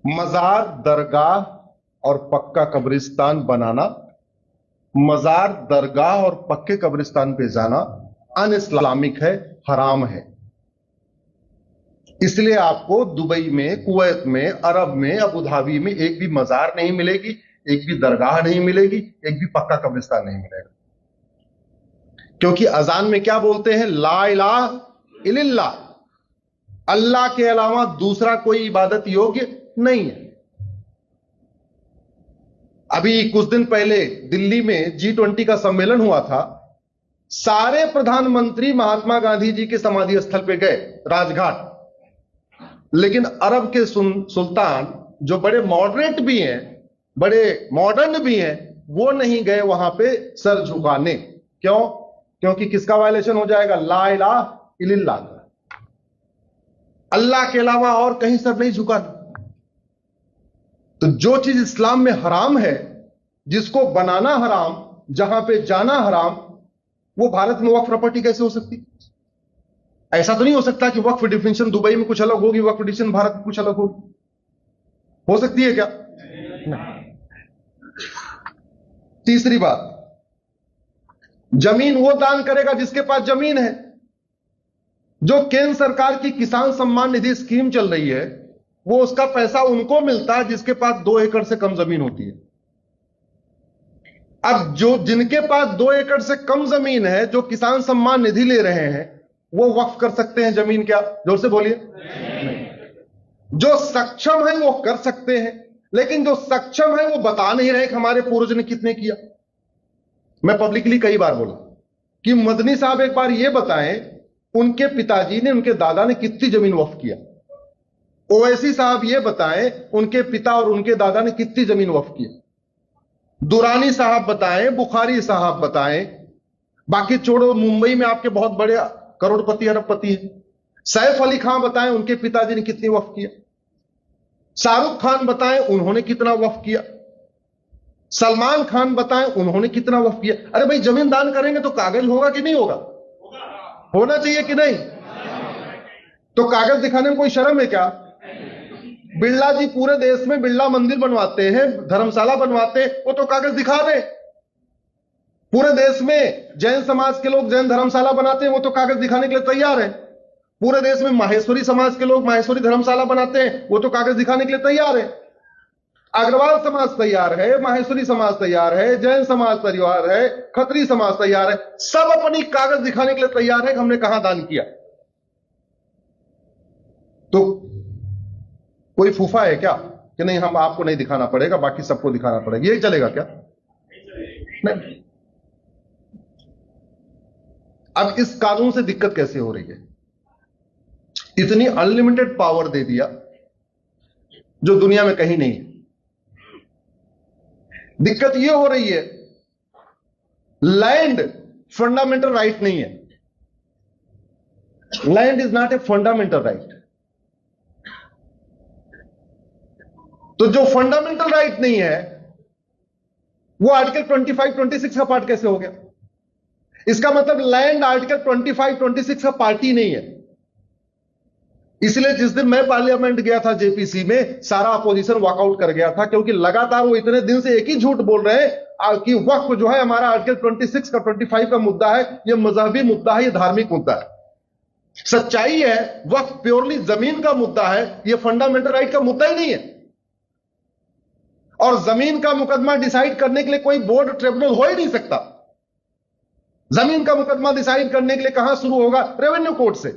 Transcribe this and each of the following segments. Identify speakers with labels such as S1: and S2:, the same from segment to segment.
S1: मजार, दरगाह और पक्का कब्रिस्तान बनाना, मजार, दरगाह और पक्के कब्रिस्तान पे जाना अन इस्लामिक है, हराम है। इसलिए आपको दुबई में, कुवैत में, अरब में, अबू धाबी में एक भी मजार नहीं मिलेगी, एक भी दरगाह नहीं मिलेगी, एक भी पक्का कब्रिस्तान नहीं मिलेगा। क्योंकि अजान में क्या बोलते हैं? ला इलाहा इल्लल्लाह, अल्लाह के अलावा दूसरा कोई इबादत योग्य नहीं है। अभी कुछ दिन पहले दिल्ली में G20 का सम्मेलन हुआ था। सारे प्रधानमंत्री महात्मा गांधी जी के समाधि स्थल पे गए, राजघाट, लेकिन अरब के सुल्तान जो बड़े मॉडरेट भी हैं, बड़े मॉडर्न भी हैं, वो नहीं गए वहां पे सर झुकाने। क्यों? क्योंकि किसका वायलेशन हो जाएगा? ला इलाहा इल्लल्लाह, अल्लाह के अलावा और कहीं सर नहीं झुकाना। तो जो चीज इस्लाम में हराम है, जिसको बनाना हराम, जहां पे जाना हराम, वो भारत में वक्फ प्रॉपर्टी कैसे हो सकती? ऐसा तो नहीं हो सकता कि वक्फ डिफिनेशन दुबई में कुछ अलग होगी, वक्फ डिफिनेशन भारत में कुछ अलग होगी। हो सकती है क्या? नहीं। तीसरी बात, जमीन वो दान करेगा जिसके पास जमीन है। जो केंद्र सरकार की किसान सम्मान निधि स्कीम चल रही है, वो उसका पैसा उनको मिलता है जिसके पास 2 एकड़ से कम जमीन होती है। अब जो जिनके पास 2 एकड़ से कम जमीन है, जो किसान सम्मान निधि ले रहे हैं, वो वक्फ कर सकते हैं जमीन? क्या? जोर से बोलिए। नहीं। जो सक्षम है वो कर सकते हैं, लेकिन जो सक्षम है वो बता नहीं रहे कि हमारे पूर्वज ने कितने किया। मैं पब्लिकली कई बार बोला कि मदनी साहब एक बार ये बताएं उनके पिताजी ने, उनके दादा ने कितनी जमीन वक्फ किया। ओवैसी साहब ये बताएं उनके पिता और उनके दादा ने कितनी जमीन वक्फ किया। दुरानी साहब बताएं, बुखारी साहब बताएं, बाकी छोड़ो, मुंबई में आपके बहुत बड़े करोड़पति अरबपति हैं। सैफ अली खान बताएं उनके पिताजी ने कितनी वक्फ किया। शाहरुख खान बताएं उन्होंने कितना वक्फ किया। सलमान खान बताएं उन्होंने कितना वक्फ किया। अरे भाई, जमीन दान करेंगे तो कागज होगा कि नहीं होगा? होना चाहिए कि नहीं? तो कागज दिखाने में कोई शर्म है क्या? बिरला जी पूरे देश में बिरला मंदिर बनवाते हैं, धर्मशाला बनवाते हैं, वो तो कागज दिखा रहे। पूरे देश में जैन समाज के लोग जैन धर्मशाला बनाते हैं, वो तो कागज दिखाने के लिए तैयार है। पूरे देश में माहेश्वरी समाज के लोग माहेश्वरी धर्मशाला बनाते हैं, वो तो कागज दिखाने के लिए तैयार है। अग्रवाल समाज तैयार है, माहेश्वरी समाज तैयार है, जैन समाज तैयार है, खत्री समाज तैयार है, सब अपनी कागज दिखाने के लिए तैयार है कि हमने कहां दान किया। तो कोई फूफा है क्या कि नहीं हम आपको नहीं दिखाना पड़ेगा, बाकी सबको दिखाना पड़ेगा? यही चलेगा क्या? नहीं। अब इस कानून से दिक्कत कैसे हो रही है? इतनी अनलिमिटेड पावर दे दिया जो दुनिया में कहीं नहीं है। दिक्कत यह हो रही है, लैंड फंडामेंटल राइट नहीं है। Land is not a fundamental right. तो जो फंडामेंटल राइट नहीं है, वो आर्टिकल 25, 26 का पार्ट कैसे हो गया? इसका मतलब लैंड आर्टिकल 25, 26 का पार्ट ही नहीं है। इसलिए जिस दिन मैं पार्लियामेंट गया था जेपीसी में, सारा अपोजिशन वॉकआउट कर गया था, क्योंकि लगातार वो इतने दिन से एक ही झूठ बोल रहे हैं कि वक्फ जो है हमारा आर्टिकल 26 का 25 का मुद्दा है, ये मजहबी मुद्दा है, ये धार्मिक मुद्दा है। सच्चाई है, वक्फ प्योरली जमीन का मुद्दा है, ये फंडामेंटल राइट का मुद्दा ही नहीं है। और जमीन का मुकदमा डिसाइड करने के लिए कोई बोर्ड ट्रिब्यूनल हो ही नहीं सकता। जमीन का मुकदमा डिसाइड करने के लिए कहां शुरू होगा? रेवेन्यू कोर्ट से।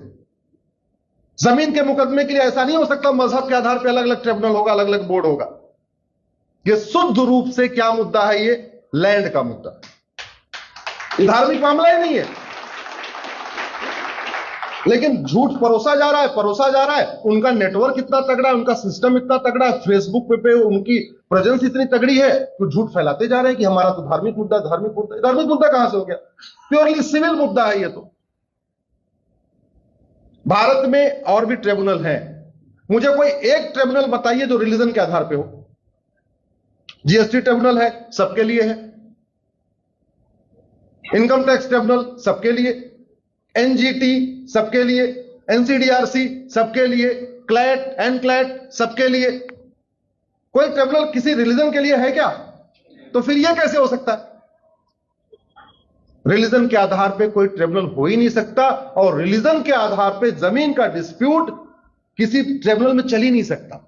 S1: जमीन के मुकदमे के लिए ऐसा नहीं हो सकता मजहब के आधार पर अलग अलग ट्रिब्यूनल होगा, अलग अलग बोर्ड होगा। यह शुद्ध रूप से क्या मुद्दा है? ये लैंड का मुद्दा है, धार्मिक मामला ही नहीं है। लेकिन झूठ परोसा जा रहा है, परोसा जा रहा है। उनका नेटवर्क इतना तगड़ा है, उनका सिस्टम इतना तगड़ा है, फेसबुक पे उनकी प्रेजेंस इतनी तगड़ी है, तो झूठ फैलाते जा रहे हैं कि हमारा तो धार्मिक मुद्दा, धार्मिक मुद्दा। धार्मिक मुद्दा कहां से हो गया? प्योरली सिविल मुद्दा है ये तो। भारत में और भी ट्रिब्यूनल हैं, मुझे कोई एक ट्रिब्यूनल बताइए जो रिलीजन के आधार पे हो। जीएसटी ट्रिब्यूनल है, सबके लिए है। इनकम टैक्स ट्रिब्यूनल सबके लिए, एनजीटी सबके लिए, एनसीडीआरसी सबके लिए, क्लैट एनक्लैट सबके लिए। कोई ट्रिब्यूनल किसी रिलीजन के लिए है क्या? तो फिर यह कैसे हो सकता है? रिलीजन के आधार पे कोई ट्रिब्यूनल हो ही नहीं सकता, और रिलीजन के आधार पे जमीन का डिस्प्यूट किसी ट्रिब्यूनल में चल ही नहीं सकता।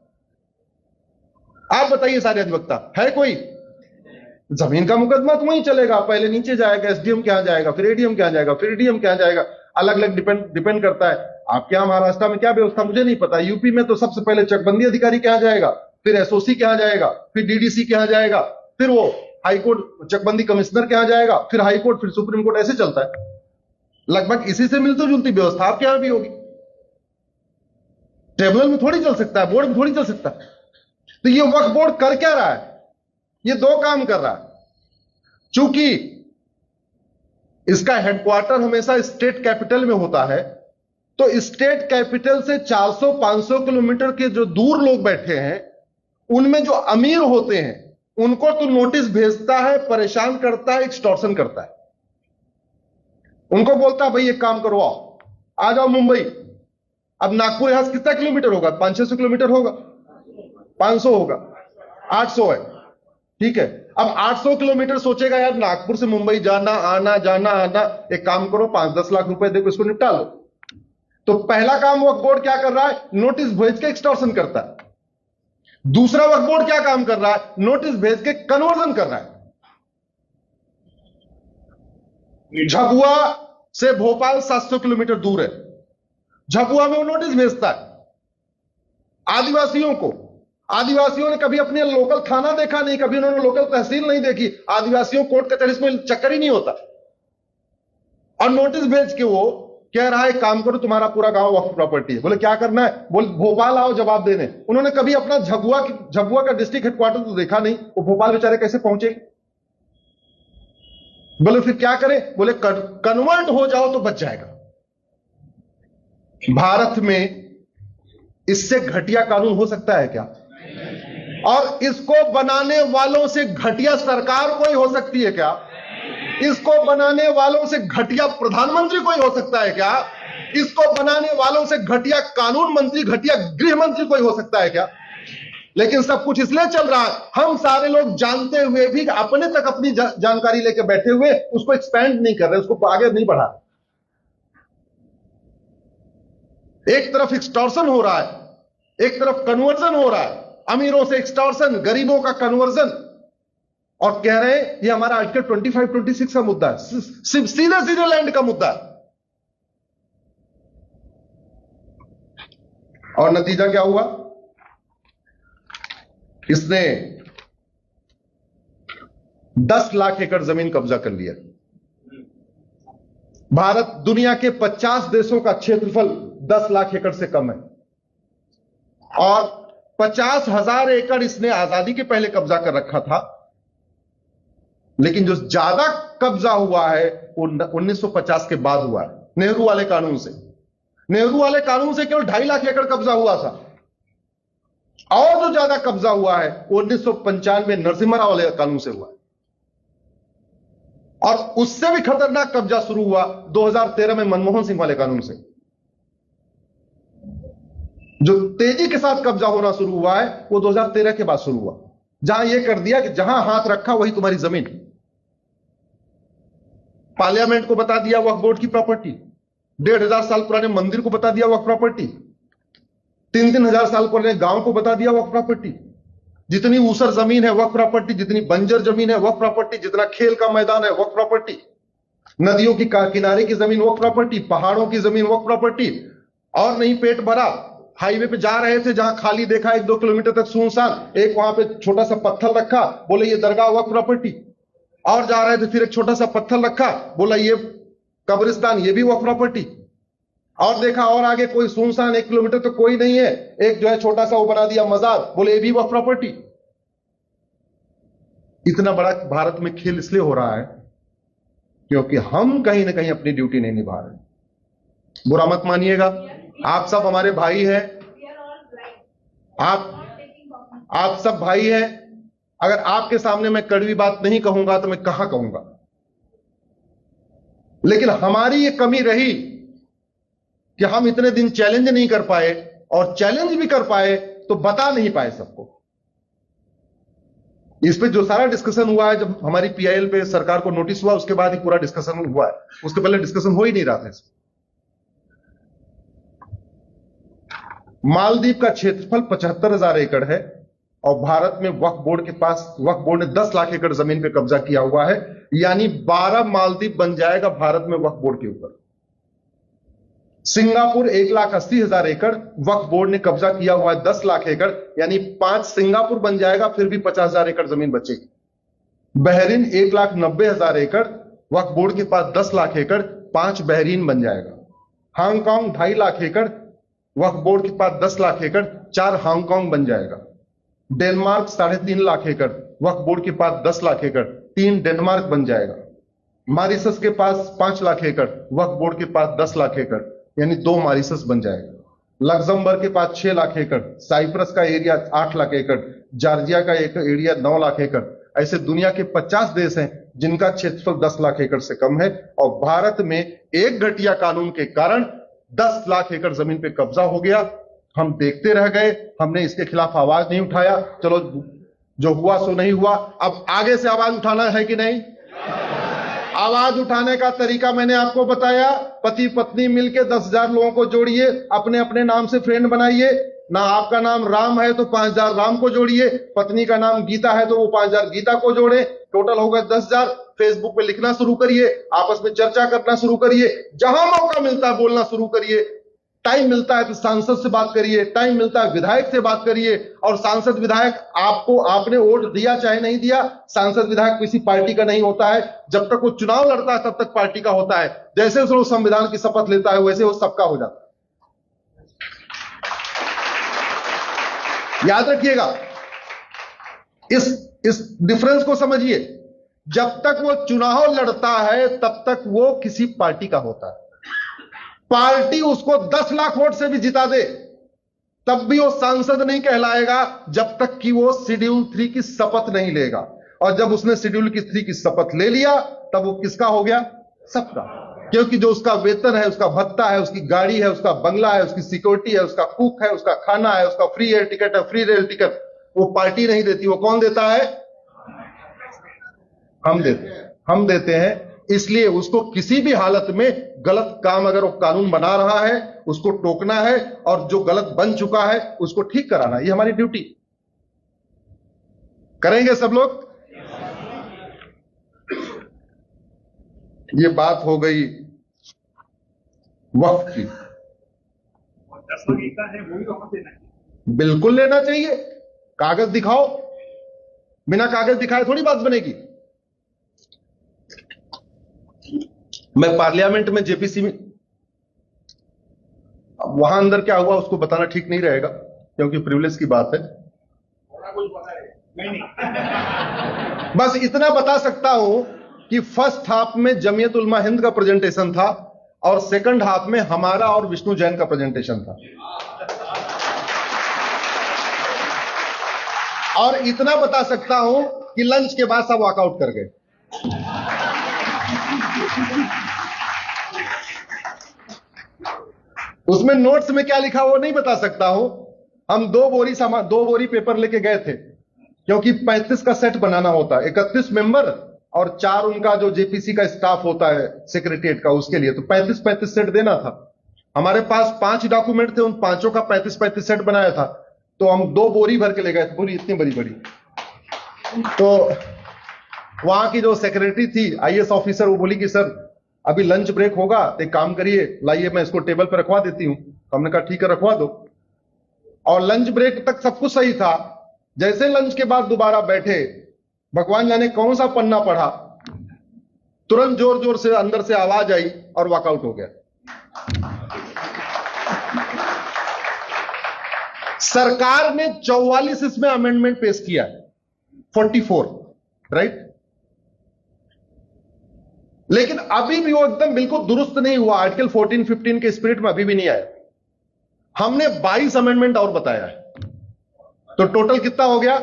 S1: आप बताइए सारे अधिवक्ता, है कोई? जमीन का मुकदमा तो वहीं चलेगा, पहले नीचे जाएगा, एसडीएम के यहां जाएगा, फिर एडीएम के यहां जाएगा, फिर डीएम के यहां जाएगा, अलग अलग डिपेंड करता है। आपके यहां महाराष्ट्र में क्या व्यवस्था मुझे नहीं पता, यूपी में तो सबसे पहले चकबंदी अधिकारी के यहां जाएगा, फिर एसओसी के यहां जाएगा, फिर डीडीसी के यहां जाएगा, फिर वो हाईकोर्ट चकबंदी कमिश्नर के यहां जाएगा, फिर हाईकोर्ट, फिर सुप्रीम कोर्ट, ऐसे चलता है। लगभग इसी से मिलती जुलती व्यवस्था आपके यहां भी होगी। ट्रिब्यूनल में थोड़ी चल सकता है, बोर्ड में थोड़ी चल सकता है। तो ये वक्फ बोर्ड कर क्या रहा है? ये दो काम कर रहा है। चूंकि इसका हेडक्वार्टर हमेशा स्टेट कैपिटल में होता है, तो स्टेट कैपिटल से 400-500 किलोमीटर के जो दूर लोग बैठे हैं, उनमें जो अमीर होते हैं, उनको तो नोटिस भेजता है, परेशान करता है, एक्सटॉर्शन करता है। उनको बोलता है भाई एक काम करो, आओ, आ जाओ मुंबई। अब नागपुर यहां से कितना किलोमीटर होगा? 500-600 किलोमीटर होगा, 500 होगा, 800 है, ठीक है। अब 800 किलोमीटर सोचेगा यार नागपुर से मुंबई जाना आना जाना आना, एक काम करो 5-10 लाख रुपए देखो, इसको निपटा लो। तो पहला काम वक्फ बोर्ड क्या कर रहा है? नोटिस भेज के एक्सटॉर्शन करता है। दूसरा वक्फ बोर्ड क्या काम कर रहा है? नोटिस भेज के कन्वर्जन कर रहा है। झाबुआ से भोपाल 700 किलोमीटर दूर है, झाबुआ में वो नोटिस भेजता है आदिवासियों को। आदिवासियों ने कभी अपने लोकल थाना देखा नहीं, कभी उन्होंने लोकल तहसील नहीं देखी, आदिवासियों कोर्ट कचहरी में चक्कर ही नहीं होता, और नोटिस भेज के वो कह रहा है काम करो, तुम्हारा पूरा गांव वक्फ प्रॉपर्टी है। बोले क्या करना है? बोले भोपाल आओ जवाब देने। उन्होंने कभी अपना झाबुआ का डिस्ट्रिक्ट हेडक्वार्टर तो देखा नहीं, वो भोपाल बेचारे कैसे पहुंचे? बोले फिर क्या करें? बोले कन्वर्ट हो जाओ तो बच जाएगा। भारत में इससे घटिया कानून हो सकता है क्या? और इसको बनाने वालों से घटिया सरकार कोई हो सकती है क्या? इसको बनाने वालों से घटिया प्रधानमंत्री कोई हो सकता है क्या? इसको बनाने वालों से घटिया कानून मंत्री, घटिया गृह मंत्री कोई हो सकता है क्या? लेकिन सब कुछ इसलिए चल रहा है, हम सारे लोग जानते हुए भी अपने तक अपनी जानकारी लेकर बैठे हुए उसको एक्सपेंड नहीं कर रहे, उसको आगे नहीं बढ़ा। एक तरफ एक्सटॉर्शन हो रहा है, एक तरफ कन्वर्जन हो रहा है, अमीरों से एक्सटॉर्शन, गरीबों का कन्वर्जन, और कह रहे हैं ये हमारा आर्टिकल 25-26 का मुद्दा है, सीधे सीधे लैंड का मुद्दा है। और नतीजा क्या हुआ? इसने 10 लाख एकड़ जमीन कब्जा कर लिया। भारत दुनिया के 50 देशों का क्षेत्रफल 10 लाख एकड़ से कम है, और 50,000 एकड़ इसने आजादी के पहले कब्जा कर रखा था। लेकिन जो ज्यादा कब्जा हुआ है वो 1950 के बाद हुआ है, नेहरू वाले कानून से। नेहरू वाले कानून से केवल 2.5 लाख एकड़ कब्जा हुआ था, और जो ज्यादा कब्जा हुआ है वो 1995 नरसिम्हा राव वाले कानून से हुआ, और उससे भी खतरनाक कब्जा शुरू हुआ 2013 में मनमोहन सिंह वाले कानून से। जो तेजी के साथ कब्जा होना शुरू हुआ है वो 2013 के बाद शुरू हुआ, जहां यह कर दिया कि जहां हाथ रखा वही तुम्हारी जमीन। पार्लियामेंट को बता दिया वक्फ बोर्ड की प्रॉपर्टी, 1,500 साल पुराने मंदिर को बता दिया वक्फ प्रॉपर्टी, 3-3 हजार साल पुराने गांव को बता दिया वक्फ प्रॉपर्टी। जितनी ऊसर जमीन है वक्फ प्रॉपर्टी, जितनी बंजर जमीन है वक्फ प्रॉपर्टी, जितना खेल का मैदान है वक्फ प्रॉपर्टी, नदियों की किनारे की जमीन वक्फ प्रॉपर्टी, पहाड़ों की जमीन वक्फ प्रॉपर्टी। और नहीं पेट भरा, हाईवे पे जा रहे थे, जहां खाली देखा 1-2 किलोमीटर तक सुनसान, एक वहां पे छोटा सा पत्थर रखा, बोले ये दरगाह वक्फ प्रॉपर्टी। और जा रहे थे, फिर एक छोटा सा पत्थर रखा, बोला ये कब्रिस्तान, ये भी वक्फ प्रॉपर्टी। और देखा और आगे कोई सुनसान, 1 किलोमीटर तो कोई नहीं है, एक जो है छोटा सा वो बना दिया मजार, बोले ये भी वक्फ प्रॉपर्टी। इतना बड़ा भारत में खेल इसलिए हो रहा है क्योंकि हम कहीं ना कहीं अपनी ड्यूटी नहीं निभा रहे। बुरा मत मानिएगा, आप सब हमारे भाई हैं, आप सब भाई हैं। अगर आपके सामने मैं कड़वी बात नहीं कहूंगा तो मैं कहां कहूंगा। लेकिन हमारी ये कमी रही कि हम इतने दिन चैलेंज नहीं कर पाए, और चैलेंज भी कर पाए तो बता नहीं पाए सबको। इस पे जो सारा डिस्कशन हुआ है, जब हमारी पीआईएल पे सरकार को नोटिस हुआ उसके बाद ही पूरा डिस्कशन हुआ है, उसके पहले डिस्कशन हो ही नहीं रहा था इसमें। मालदीव का क्षेत्रफल 75,000 एकड़ है और भारत में वक्फ बोर्ड के पास, वक्फ बोर्ड ने 10 लाख एकड़ जमीन पे कब्जा किया हुआ है, यानी 12 मालदीव बन जाएगा भारत में वक्फ बोर्ड के ऊपर। सिंगापुर 1,80,000 एकड़, वक्फ बोर्ड ने कब्जा किया हुआ है 10 लाख एकड़, यानी 5 सिंगापुर बन जाएगा, फिर भी 50,000 एकड़ जमीन बचेगी। बहरीन 1,90,000 एकड़, वक्फ बोर्ड के पास 10 लाख एकड़, 5 बहरीन बन जाएगा। हांगकांग 2.5 लाख एकड़, वक्फ बोर्ड के पास 10 लाख एकड़, 4 हांगकांग बन जाएगा। डेनमार्क 3.5 लाख एकड़, वक्फ बोर्ड के पास 10 लाख एकड़, 3 डेनमार्क बन जाएगा। मॉरिशस के पास 5 लाख एकड़, वक्फ बोर्ड के पास 10 लाख एकड़, यानी 2 मॉरिशस बन जाएगा। लग्जमबर्ग के पास 6 लाख एकड़, साइप्रस का एरिया 8 लाख एकड़, जॉर्जिया का एरिया 9 लाख एकड़। ऐसे दुनिया के 50 देश हैं जिनका क्षेत्रफल 10 लाख एकड़ से कम है, और भारत में एक घटिया कानून के कारण 10 लाख एकड़ जमीन पे कब्जा हो गया। हम देखते रह गए, हमने इसके खिलाफ आवाज नहीं उठाया। चलो, जो हुआ सो नहीं हुआ, अब आगे से आवाज उठाना है कि नहीं? आवाज उठाने का तरीका मैंने आपको बताया। पति पत्नी मिलके 10,000 लोगों को जोड़िए, अपने अपने नाम से फ्रेंड बनाइए। ना आपका नाम राम है तो 5,000 राम को जोड़िए, पत्नी का नाम गीता है तो वो 5,000 गीता को जोड़े, टोटल होगा 10,000। फेसबुक पे लिखना शुरू करिए, आपस में चर्चा करना शुरू करिए, जहां मौका मिलता है बोलना शुरू करिए। टाइम मिलता है तो सांसद से बात करिए, टाइम मिलता है विधायक से बात करिए। और सांसद विधायक, आपको, आपने वोट दिया चाहे नहीं दिया, सांसद विधायक किसी पार्टी का नहीं होता है। जब तक वो चुनाव लड़ता है तब तक पार्टी का होता है। जैसे उसने संविधान की शपथ लेता है वैसे वो सबका हो जाता है। याद रखिएगा, इस डिफरेंस को समझिए। जब तक वो चुनाव लड़ता है तब तक वो किसी पार्टी का होता है। पार्टी उसको 10 लाख वोट से भी जिता दे तब भी वो सांसद नहीं कहलाएगा जब तक कि वो शेड्यूल 3 की शपथ नहीं लेगा। और जब उसने शेड्यूल 3 की शपथ ले लिया तब वो किसका हो गया? सबका। क्योंकि जो उसका वेतन है, उसका भत्ता है, उसकी गाड़ी है, उसका बंगला है, उसकी सिक्योरिटी है, उसका कुक है, उसका खाना है, उसका फ्री एयर टिकट है, फ्री रेल टिकट, वो पार्टी नहीं देती। वो कौन देता है? हम देते हैं। इसलिए उसको किसी भी हालत में गलत काम, अगर वो कानून बना रहा है उसको टोकना है, और जो गलत बन चुका है उसको ठीक कराना। ये हमारी ड्यूटी। करेंगे सब लोग? ये बात हो गई वक्फ की। बिल्कुल लेना चाहिए। कागज दिखाओ, बिना कागज दिखाए थोड़ी बात बनेगी। मैं पार्लियामेंट में जेपीसी में, वहां अंदर क्या हुआ उसको बताना ठीक नहीं रहेगा क्योंकि प्रिविलेज की बात है। बस इतना बता सकता हूं कि फर्स्ट हाफ में जमीयत उलमा हिंद का प्रेजेंटेशन था और सेकंड हाफ में हमारा और विष्णु जैन का प्रेजेंटेशन था। और इतना बता सकता हूं कि लंच के बाद सब वॉकआउट कर गए। उसमें नोट्स में क्या लिखा वो नहीं बता सकता हूं। हम 2 बोरी पेपर लेके गए थे क्योंकि 35 का सेट बनाना होता है, 31 मेंबर और 4 उनका जो जेपीसी का स्टाफ होता है सेक्रेटरीट का, उसके लिए तो 35 सेट देना था। हमारे पास 5 डॉक्यूमेंट थे, उन 5 का 35 सेट बनाया था। तो हम 2 बोरी भर के ले गए थे, बोरी इतनी बड़ी बड़ी। तो वहां की जो सेक्रेटरी थी, आईएएस ऑफिसर, वो बोली कि सर अभी लंच ब्रेक होगा तो एक काम करिए, लाइए मैं इसको टेबल पर रखवा देती हूं। हमने कहा ठीक है रखवा दो। और लंच ब्रेक तक सब कुछ सही था। जैसे लंच के बाद दोबारा बैठे, भगवान जाने कौन सा पन्ना पढ़ा, तुरंत जोर जोर से अंदर से आवाज आई और वॉकआउट हो गया। सरकार ने 44 इसमें अमेंडमेंट पेश किया, 44, राइट। लेकिन अभी भी वो एकदम बिल्कुल दुरुस्त नहीं हुआ। आर्टिकल 14-15 के स्पिरिट में अभी भी नहीं आया। हमने 22 अमेंडमेंट और बताया है, तो टोटल कितना हो गया?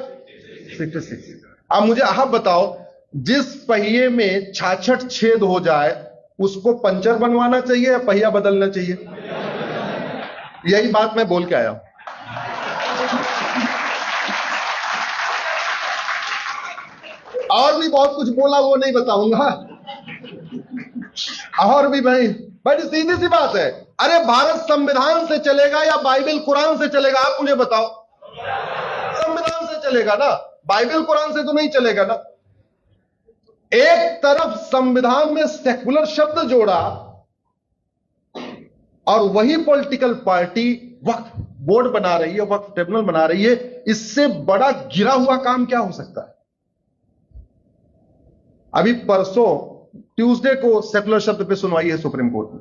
S1: 66। अब मुझे आप बताओ, जिस पहिए में 66 छेद हो जाए उसको पंचर बनवाना चाहिए या पहिया बदलना चाहिए? यही बात मैं बोल के आया हूं। और भी बहुत कुछ बोला, वो नहीं बताऊंगा। और भी भाई, बड़ी सीधी सी बात है। अरे भारत संविधान से चलेगा या बाइबल कुरान से चलेगा? आप मुझे बताओ। संविधान से चलेगा ना, बाइबल कुरान से तो नहीं चलेगा ना। एक तरफ संविधान में सेकुलर शब्द जोड़ा और वही पॉलिटिकल पार्टी वक्फ बोर्ड बना रही है, वक्फ ट्रिब्यूनल बना रही है। इससे बड़ा गिरा हुआ काम क्या हो सकता है? अभी परसों ट्यूसडे को सेकुलर शब्द पे सुनवाई है सुप्रीम कोर्ट में।